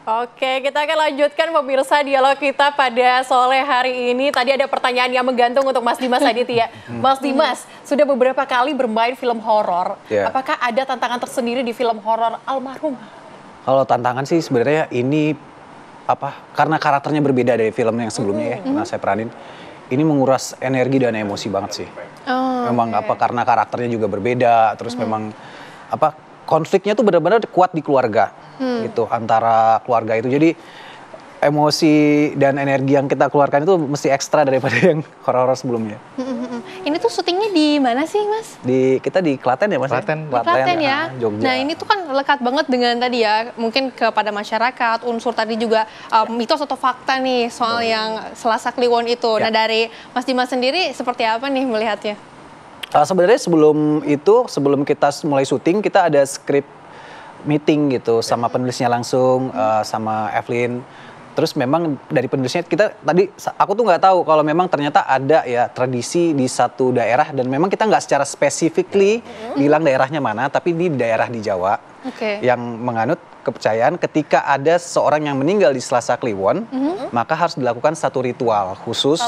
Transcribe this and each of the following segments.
Oke, kita akan lanjutkan pemirsa dialog kita pada sore hari ini. Tadi ada pertanyaan yang menggantung untuk Mas Dimas Aditya. Mas Dimas, sudah beberapa kali bermain film horor. Apakah ada tantangan tersendiri di film horor Almarhum? Kalau tantangan sih sebenarnya ini karena karakternya berbeda dari film yang sebelumnya ya, pernah saya peranin. Ini menguras energi dan emosi banget sih. Memang karena karakternya juga berbeda, terus memang konfliknya tuh benar-benar kuat di keluarga gitu, antara keluarga itu. Jadi emosi dan energi yang kita keluarkan itu mesti ekstra daripada yang horor-horor sebelumnya. Ini tuh syutingnya di mana sih, Mas? Kita di Klaten ya, Mas? Klaten ya. Jogja. Nah, ini tuh kan lekat banget dengan tadi ya, mungkin kepada masyarakat, unsur tadi juga mitos atau fakta nih soal yang Selasa Kliwon itu. Nah, dari Mas Dimas sendiri seperti apa nih melihatnya? Sebenarnya sebelum kita mulai syuting, kita ada skrip meeting gitu sama penulisnya langsung, sama Evelyn. Terus memang dari penulisnya aku tuh nggak tahu kalau memang ternyata ada ya tradisi di satu daerah, dan memang kita nggak secara specifically bilang daerahnya mana, tapi di daerah di Jawa yang menganut kepercayaan ketika ada seseorang yang meninggal di Selasa Kliwon, maka harus dilakukan satu ritual khusus.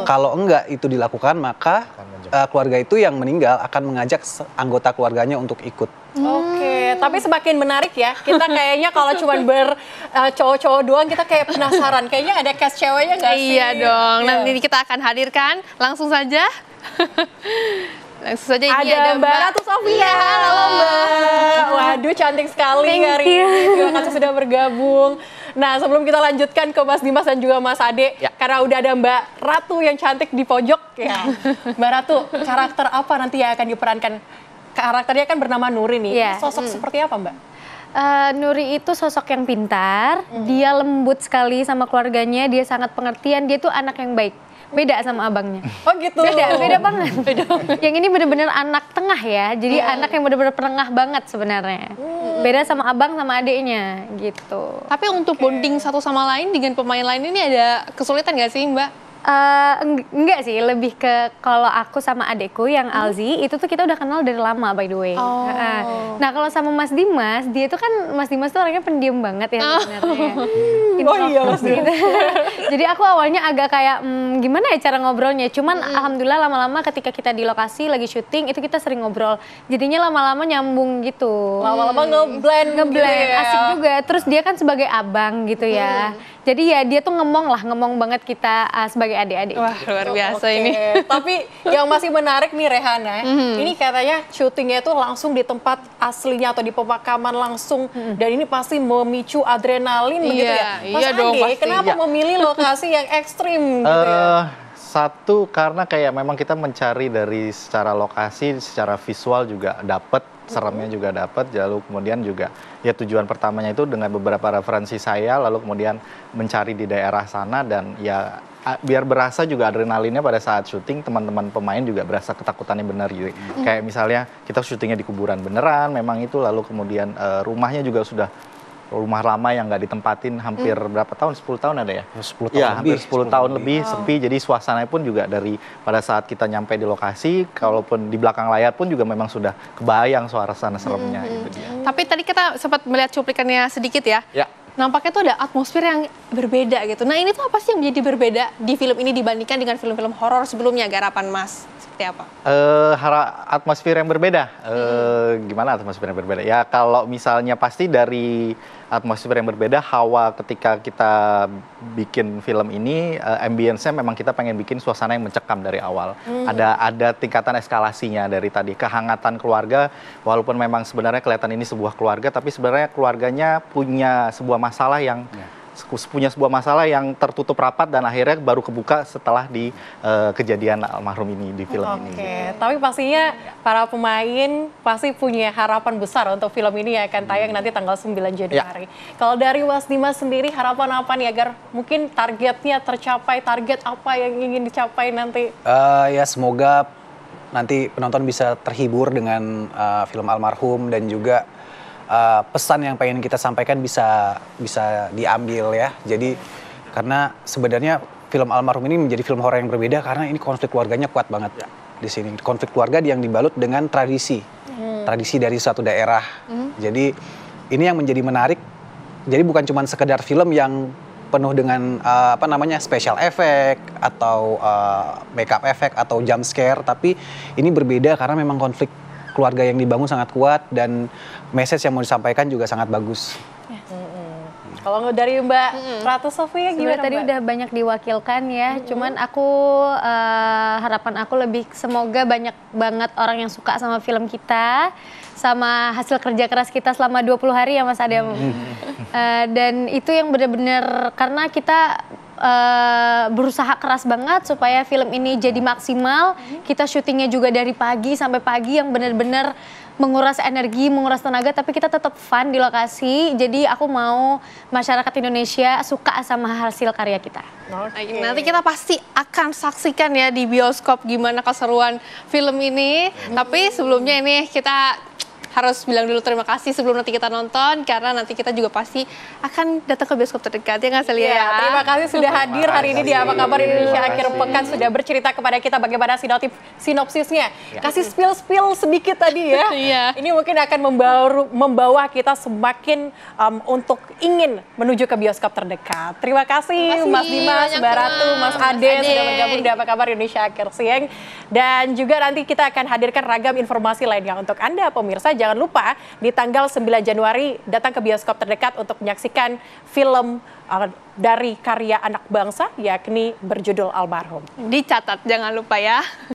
Kalau enggak itu dilakukan, maka keluarga itu yang meninggal akan mengajak anggota keluarganya untuk ikut. Oke, tapi semakin menarik ya. Kita kayaknya kalau cuma cowok-cowok doang, kita kayak penasaran. Kayaknya ada cast ceweknya nggak sih? Iya dong, nanti kita akan hadirkan langsung saja. Langsung saja ini ada Mbak Ratu Sofia. Halo Mbak. Waduh, cantik sekali hari ini. Terima kasih sudah bergabung. Nah, sebelum kita lanjutkan ke Mas Dimas dan juga Mas Ade, karena udah ada Mbak Ratu yang cantik di pojok ya. Mbak Ratu, karakter apa nanti yang akan diperankan? Karakternya kan bernama Nuri nih. Sosok seperti apa, Mbak? Nuri itu sosok yang pintar, dia lembut sekali sama keluarganya, dia sangat pengertian, dia tuh anak yang baik. Beda sama abangnya. Oh gitu? Beda banget. Yang ini bener-bener anak tengah ya, jadi anak yang bener-bener penengah banget sebenarnya. Beda sama abang sama adiknya gitu. Tapi untuk bonding satu sama lain dengan pemain lain ini ada kesulitan nggak sih, Mbak? Enggak sih, lebih ke kalau aku sama adekku yang Alzi itu tuh kita udah kenal dari lama by the way. Nah kalau sama Mas Dimas, dia tuh kan Mas Dimas tuh orangnya pendiam banget ya sebenarnya. Iya Mas Dimas. Jadi aku awalnya agak kayak gimana ya cara ngobrolnya. Cuman alhamdulillah lama-lama ketika kita di lokasi lagi syuting itu kita sering ngobrol. Jadinya lama-lama nyambung gitu. Lama-lama ngeblend gitu ya. Asik juga. Terus dia kan sebagai abang gitu ya. Jadi ya dia tuh ngomong banget kita sebagai adik-adik. Wah luar biasa ini. Tapi yang masih menarik nih Rehana, ini katanya syutingnya itu langsung di tempat aslinya atau di pemakaman langsung, dan ini pasti memicu adrenalin begitu ya. Mas Ade, kenapa memilih lokasi yang ekstrim gitu ya? Satu karena kayak memang kita mencari dari secara lokasi, secara visual juga dapat, seremnya juga dapat, lalu kemudian juga ya tujuan pertamanya itu dengan beberapa referensi saya, lalu kemudian mencari di daerah sana, dan ya biar berasa juga adrenalinnya pada saat syuting, teman-teman pemain juga berasa ketakutannya benar gitu. Kayak misalnya kita syutingnya di kuburan beneran, memang itu, lalu kemudian rumahnya juga sudah rumah lama yang nggak ditempatin hampir berapa tahun, 10 tahun ada ya? 10 tahun ya, lebih. Hampir 10 tahun lebih sepi, jadi suasananya pun juga dari pada saat kita nyampe di lokasi, kalaupun di belakang layar pun juga memang sudah kebayang suasana seremnya. Gitu dia. Tapi tadi kita sempat melihat cuplikannya sedikit ya. Nampaknya tuh ada atmosfer yang berbeda gitu. Nah ini tuh apa sih yang menjadi berbeda di film ini dibandingkan dengan film-film horor sebelumnya, garapan Mas? Seperti apa? Atmosfer yang berbeda. Gimana atmosfer yang berbeda? Ya kalau misalnya pasti dari atmosfer yang berbeda, hawa ketika kita bikin film ini, ambience-nya memang kita pengen bikin suasana yang mencekam dari awal. Ada tingkatan eskalasinya dari tadi, kehangatan keluarga, walaupun memang sebenarnya kelihatan ini sebuah keluarga, tapi sebenarnya keluarganya punya sebuah masalah yang tertutup rapat dan akhirnya baru kebuka setelah di kejadian almarhum ini di film ini. Tapi pastinya para pemain pasti punya harapan besar untuk film ini yang akan tayang nanti tanggal 9 Januari. Kalau dari Mas Dimas sendiri, harapan apa nih agar mungkin targetnya tercapai, target apa yang ingin dicapai nanti? Ya semoga nanti penonton bisa terhibur dengan film almarhum, dan juga pesan yang pengen kita sampaikan bisa diambil ya. Jadi karena sebenarnya film almarhum ini menjadi film horor yang berbeda karena ini konflik keluarganya kuat banget di sini. Konflik keluarga yang dibalut dengan tradisi dari suatu daerah. Jadi ini yang menjadi menarik Jadi bukan cuma sekedar film yang penuh dengan special effect atau makeup effect atau jump scare, tapi ini berbeda karena memang konflik keluarga yang dibangun sangat kuat dan message yang mau disampaikan juga sangat bagus. Kalau dari Mbak Ratu Sofia gimana, tadi udah banyak diwakilkan ya, cuman aku harapan aku lebih semoga banyak banget orang yang suka sama film kita, sama hasil kerja keras kita selama 20 hari ya Mas Adam. Dan itu yang benar-benar karena kita berusaha keras banget supaya film ini jadi maksimal. Kita syutingnya juga dari pagi sampai pagi yang benar-benar menguras energi, menguras tenaga, tapi kita tetap fun di lokasi. Jadi aku mau masyarakat Indonesia suka sama hasil karya kita. Nanti kita pasti akan saksikan ya di bioskop gimana keseruan film ini. Tapi sebelumnya ini kita harus bilang dulu terima kasih sebelum nanti kita nonton, karena nanti kita juga pasti akan datang ke bioskop terdekat, ya nggak Celia? Ya, terima kasih sudah hadir hari ini di Apa Kabar Indonesia Akhir Pekan, sudah bercerita kepada kita bagaimana sinopsisnya. Kasih spill sedikit tadi ya. Ini mungkin akan membawa kita semakin untuk ingin menuju ke bioskop terdekat. Terima kasih Mas Dimas, Mbak Ratu, Mas Ade sudah bergabung di Apa Kabar Indonesia Akhir Siang. Dan juga nanti kita akan hadirkan ragam informasi lainnya untuk Anda pemirsa. Jangan lupa di tanggal 9 Januari datang ke bioskop terdekat untuk menyaksikan film dari karya anak bangsa yakni berjudul Almarhum. Dicatat jangan lupa ya.